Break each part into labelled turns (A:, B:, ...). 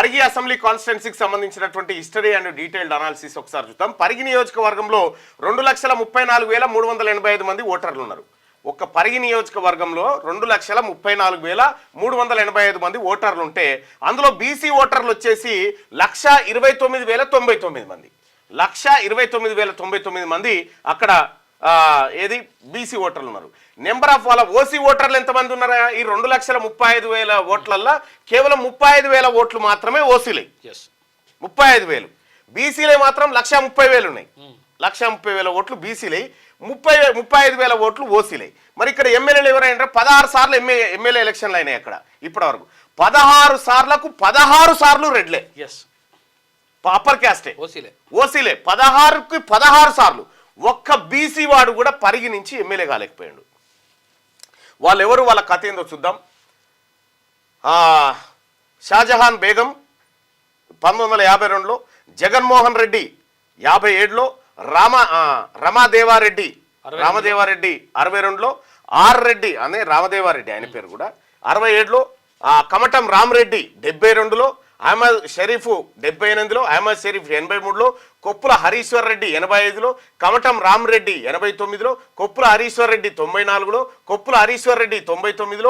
A: Parigi assembly కాన్స్టిట్యున్సీకి సంబంధించినటువంటి history and detailed analysis ఒకసారి చూద్దాం. పరిగి నియోజకవర్గంలో 2,34,385 మంది ఓటర్లు ఉన్నారు. ఒక్క పరిగి నియోజకవర్గంలో 2,34,385 మంది ఓటర్లు ఉంటే అందులో బీసీ ఓటర్లు వచ్చేసి 1,29,099 మంది. 1,29,099 మంది అక్కడ ఏది బీసీ ఓటర్లు ఉన్నారు. నెంబర్ ఆఫ్ వాళ్ళ ఓసీ ఓటర్లు ఎంతమంది ఉన్నారా? ఈ 2,35,000 ఓట్లల్లో కేవలం 35,000 ఓట్లు మాత్రమే ఓసీలే. 35,000 బీసీలే మాత్రం 1,30,000 ఉన్నాయి. 1,30,000 ఓట్లు బీసీలే, 35,000 ఓట్లు ఓసీలే. మరి ఇక్కడ ఎమ్మెల్యేలు ఎవరైనా 16 సార్లు ఎమ్మెల్యే ఎలక్షన్లు అయినాయి. అక్కడ ఇప్పటి వరకు 16 సార్లకు 16 సార్లు రెడ్లే, అప్పర్ క్యాస్టే, ఓసీలే. 16కి 16 సార్లు ఒక్క బీసీ వాడు కూడా పరిగి నుంచి ఎమ్మెల్యే కాలేకపోయాడు. వాళ్ళు ఎవరు, వాళ్ళ కథ ఏందో చూద్దాం. షాజహాన్ బేగం 1952లో, జగన్మోహన్ రెడ్డి 57లో, రామదేవారెడ్డి 62లో, ఆర్ రెడ్డి అనే రామదేవారెడ్డి ఆయన పేరు కూడా 67లో, కమటం రామరెడ్డి 72లో, అహ్మద్ షరీఫ్ 78లో, అహ్మద్ షరీఫ్ 83లో, కొప్పుల హరీశ్వర్ రెడ్డి 85లో, కమటం రామరెడ్డి 89లో, కొప్పుల హరీశ్వర్ రెడ్డి 94లో, కొప్పుల హరీశ్వర్ రెడ్డి 99లో,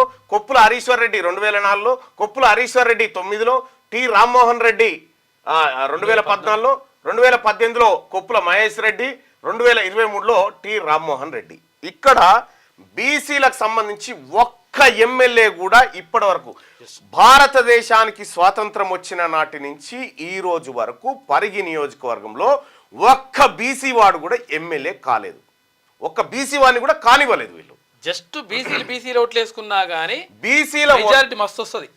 A: కొప్పుల హరీశ్వర్ రెడ్డి 2004లో, కొప్పుల హరీశ్వర్ రెడ్డి 9లో, టి రామ్మోహన్ రెడ్డి 2014లో, 2018లో కొప్పుల మహేష్ రెడ్డి, 2023లో టి రామ్మోహన్ రెడ్డి. ఇక్కడ బీసీలకు సంబంధించి ఒక్క ఎమ్మెల్యే కూడా ఇప్పటి వరకు భారతదేశానికి స్వాతంత్రం వచ్చిన నాటి నుంచి ఈ రోజు వరకు పరిగి నియోజకవర్గంలో ఒక్క బీసీ వాడు కూడా ఎమ్మెల్యే కాలేదు. ఒక్క బీసీ వాడిని కూడా కానివ్వలేదు వీళ్ళు.
B: జస్ట్ బీసీల ఓట్లు వేసుకున్నా కానీ
A: బీసీల
B: మెజారిటీ మస్తు వస్తుంది.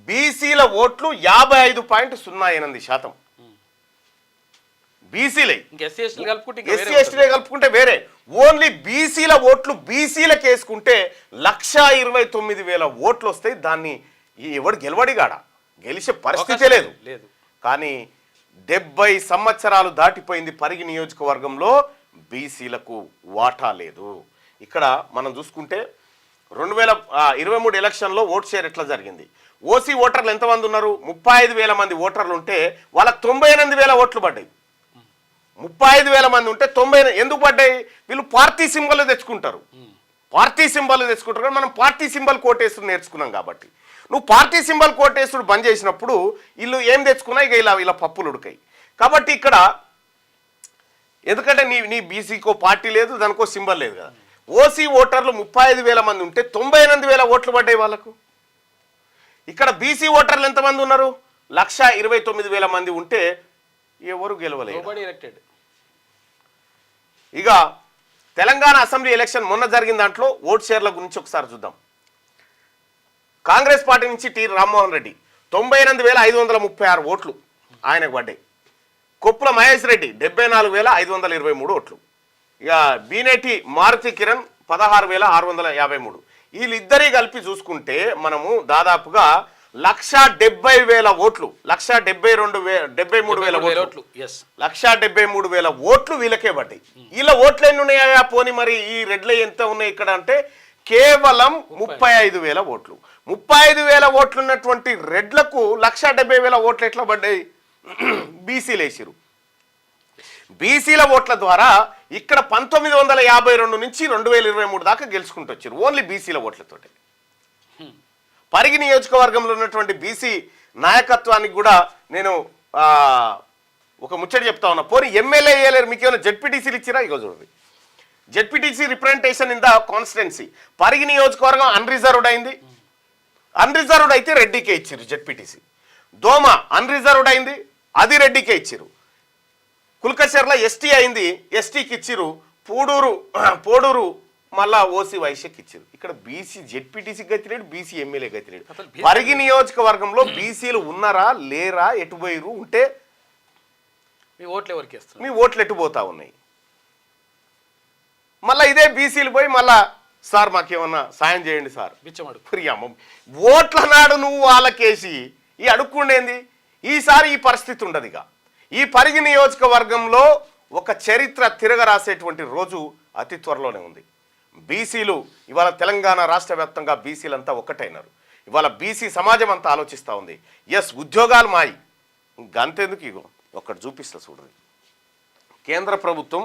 A: బీసీల ఓట్లు 55.08%. బీసీలే, ఎస్సీ ఎస్టీలే కలుపుకుంటే వేరే. ఓన్లీ బీసీల ఓట్లు బీసీలకు వేసుకుంటే 1,29,000 ఓట్లు వస్తాయి. దాన్ని ఎవడు గెలవడిగాడ, గెలిచే పరిస్థితే లేదు. కానీ 70 సంవత్సరాలు దాటిపోయింది, పరిగి నియోజకవర్గంలో బీసీలకు వాటా లేదు. ఇక్కడ మనం చూసుకుంటే 2023 ఎలక్షన్లో ఓట్ షేర్ ఎట్లా జరిగింది? ఓసీ ఓటర్లు ఎంతమంది ఉన్నారు? 35,000 మంది ఓటర్లు ఉంటే వాళ్ళకి 98,000 ఓట్లు పడ్డాయి. 35,000 మంది ఉంటే 90 ఎందుకు పడ్డాయి? వీళ్ళు పార్టీ సింబల్ తెచ్చుకుంటారు. కానీ మనం పార్టీ సింబల్ కోటేసుడు నేర్చుకున్నాం కాబట్టి, నువ్వు పార్టీ సింబల్ కోటేసుడు బంద్ చేసినప్పుడు వీళ్ళు ఏం తెచ్చుకున్నా ఇక ఇలా పప్పులు ఉడకాయి. కాబట్టి ఇక్కడ ఎందుకంటే నీ బీసీకో పార్టీ లేదు, దానికో సింబల్ లేదు కదా. ఓసీ ఓటర్లు 35,000 మంది ఉంటే 98,000 ఓట్లు పడ్డాయి వాళ్ళకు. ఇక్కడ బీసీ ఓటర్లు ఎంతమంది ఉన్నారు? 1,29,000 మంది ఉంటే ఎవరు గెలవలేదు. ఇక తెలంగాణ అసెంబ్లీ ఎలక్షన్ మొన్న జరిగిన దాంట్లో ఓట్ షేర్ల గురించి ఒకసారి చూద్దాం. కాంగ్రెస్ పార్టీ నుంచి టి రామ్మోహన్ రెడ్డి 98,536 ఓట్లు ఆయనకు పడ్డాయి. కొప్పుల మహేష్ రెడ్డి 74,523 ఓట్లు. ఇక బీనేటి మారుతి కిరణ్ 16,653. వీళ్ళిద్దరి కలిపి చూసుకుంటే మనము దాదాపుగా 1,70,000 ఓట్లు, 1,73,000 ఓట్లు, 1,73,000 ఓట్లు వీళ్ళకే పడ్డాయి. వీళ్ళ ఓట్లు ఎన్ని ఉన్నాయా పోనీ? మరి ఈ రెడ్లు ఎంత ఉన్నాయి ఇక్కడ అంటే కేవలం 35,000 ఓట్లు. 35,000 ఓట్లు ఉన్నటువంటి రెడ్లకు 1,70,000 ఓట్లు ఎట్లా పడ్డాయి? బీసీలు వేసిరు. బీసీల ఓట్ల ద్వారా ఇక్కడ 1952 నుంచి 2023 దాకా గెలుచుకుంటూ వచ్చారు ఓన్లీ బీసీల ఓట్లతోటి. పరిగి నియోజకవర్గంలో ఉన్నటువంటి బీసీ నాయకత్వానికి కూడా నేను ఒక ముచ్చట చెప్తా ఉన్నా. పోనీ ఎమ్మెల్యే వేయలేరు, మీకు ఏమైనా జెడ్పీటీసీలు ఇచ్చిరా? ఇగో చూడండి, ZPTC representation in the constituency Parigi నియోజకవర్గం అన్రిజర్వ్డ్ అయింది. అన్రిజర్వ్డ్ అయితే రెడ్డికే ఇచ్చారు జెడ్పీటీసీ. దోమ అన్రిజర్వ్డ్ అయింది, అది రెడ్డికే ఇచ్చారు. కుల్కచర్ల ఎస్టీ అయింది, ఎస్టీకి ఇచ్చిరు. పోడూరు మళ్ళా ఓసీ వైశ్యకి ఇచ్చారు. ఇక్కడ బీసీ జెడ్పీటీసీ గతిలేడు, బీసీ ఎమ్మెల్యే గతిలేడు. పరిగి నియోజకవర్గంలో బీసీలు ఉన్నారా లేరా, ఎటు పోయిరు? ఉంటే మీ ఓట్లు ఎటు పోతా ఉన్నాయి? మళ్ళీ ఇదే బీసీలు పోయి మళ్ళా సార్ మాకేమన్నా సాయం చేయండి సార్, బిచ్చమడు ఓట్ల నాడు నువ్వు వాళ్ళకేసి ఈ అడుక్కుండేంది. ఈసారి ఈ పరిస్థితి ఉండదు. ఇక ఈ పరిగి నియోజకవర్గంలో ఒక చరిత్ర తిరగరాసేటువంటి రోజు అతి త్వరలోనే ఉంది. బీసీలు ఇవాళ తెలంగాణ రాష్ట్ర వ్యాప్తంగా బీసీలంతా ఒక్కటైనారు. ఇవాళ బీసీ సమాజం అంతా ఆలోచిస్తూ ఉంది. ఎస్, ఉద్యోగాలు మాయి గంతెందుకు, ఇగో ఒక్కటి చూపిస్తా చూడండి. కేంద్ర ప్రభుత్వం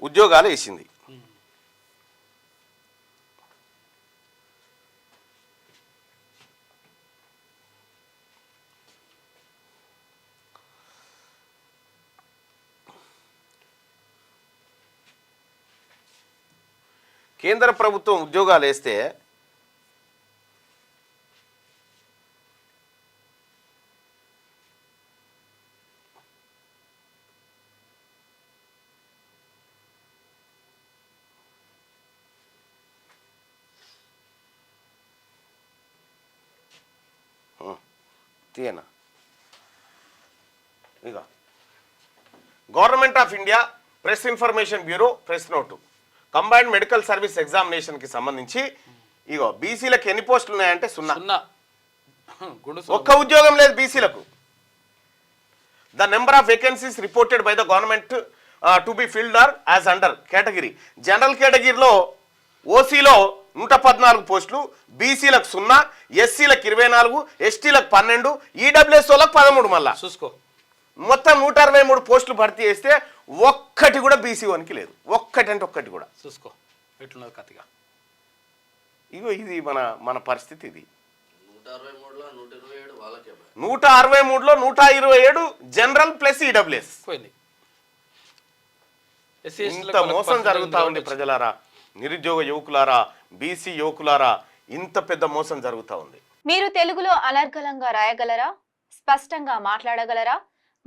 A: ఉద్యోగాలు వేసింది. కేంద్ర ప్రభుత్వం ఉద్యోగాలు వేస్తే తీయనా, ఇక government of India press information bureau press note combined medical service ఎగ్జామినేషన్కి సంబంధించి ఇగో బీసీలకు ఎన్ని పోస్టులు ఉన్నాయంటే 0. ఒక్క ఉద్యోగం లేదు బీసీలకు. The number of vacancies reported by the government to be filled are as under category. General కేటగిరీలో ఓసీలో 114 పోస్టులు, బీసీలకు 0, ఎస్సీలకు 24, ఎస్టీలకు 12, ఈడబ్ల్యూఎస్ వాళ్ళకు 13. మళ్ళా
B: చూసుకో,
A: మొత్తం 163 పోస్టులు భర్తీ చేస్తే ఒక్కటి కూడా బీసీ వన్కి లేదు. ఒక్కటి అంటే ఒక్కటి కూడా.
B: చూసుకో ఎట్లున్నది కథగా.
A: ఇగో ఇది మన పరిస్థితి. ఇది
C: 163లో
A: 127 జనరల్ ప్లస్ ఈడబ్ల్యూఎస్.
B: పోయింది.
A: ఇంత మోసం జరుగుతూ ఉంది ప్రజలారా, నిరుద్యోగ యువకులారా, బీసీ యువకులారా, ఇంత పెద్ద మోసం జరుగుతూ ఉంది.
D: మీరు తెలుగులో అనర్గళంగా రాయగలరా? స్పష్టంగా మాట్లాడగలరా?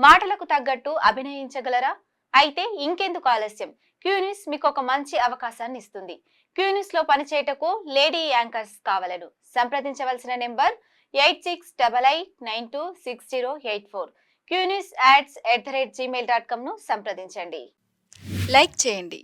D: మాటలకు తగ్గట్టు అభినయించగలరా? అయితే ఇంకెందుకు ఆలస్యం, క్యూన్యూస్ మీకు ఒక మంచి అవకాశాన్ని ఇస్తుంది. క్యూన్యూస్ లో పనిచేయటకు లేడీ యాంకర్స్ కావాలను సంప్రదించవలసిన నెంబర్ 8688926084. QNewsAds@gmail.com ను సంప్రదించండి. లైక్ చేయండి.